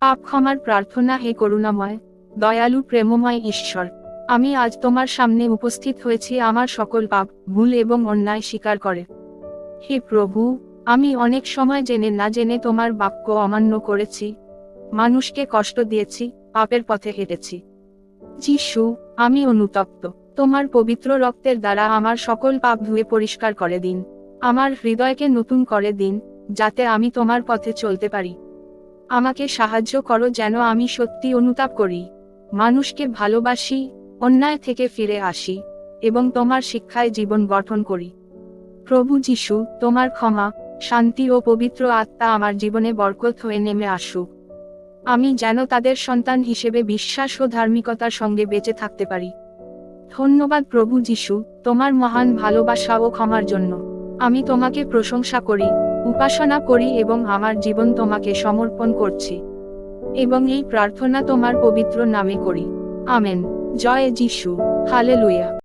পাপ ক্ষমার প্রার্থনা। হে করুণাময়, দয়ালু, প্রেমময় ঈশ্বর, আমি আজ তোমার সামনে উপস্থিত হয়েছি আমার সকল পাপ, ভুল এবং অন্যায় স্বীকার করে। হে প্রভু, আমি অনেক সময় জেনে না জেনে তোমার বাক্য অমান্য করেছি, মানুষকে কষ্ট দিয়েছি, পাপের পথে হেঁটেছি। যিশু, আমি অনুতপ্ত। তোমার পবিত্র রক্তের দ্বারা আমার সকল পাপ ধুয়ে পরিষ্কার করে দিন। আমার হৃদয়কে নতুন করে দিন, যাতে আমি তোমার পথে চলতে পারি। আমাকে সাহায্য করো যেন আমি সত্যি অনুতাপ করি, মানুষকে ভালোবাসি, অন্যায় থেকে ফিরে আসি এবং তোমার শিক্ষায় জীবন গঠন করি। প্রভু যিশু, তোমার ক্ষমা, শান্তি ও পবিত্র আত্মা আমার জীবনে বরকত হয়ে নেমে আসুক। আমি যেন তাদের সন্তান হিসেবে বিশ্বাস ও ধার্মিকতার সঙ্গে বেঁচে থাকতে পারি। ধন্যবাদ প্রভু যিশু, তোমার মহান ভালোবাসা ও ক্ষমার জন্য। আমি তোমাকে প্রশংসা করি, উপাসনা করি এবং আমার জীবন তোমাকে সমর্পণ করছি। এবং এই প্রার্থনা তোমার পবিত্র নামে করি। আমেন। জয় যিশু। হালেলুয়া।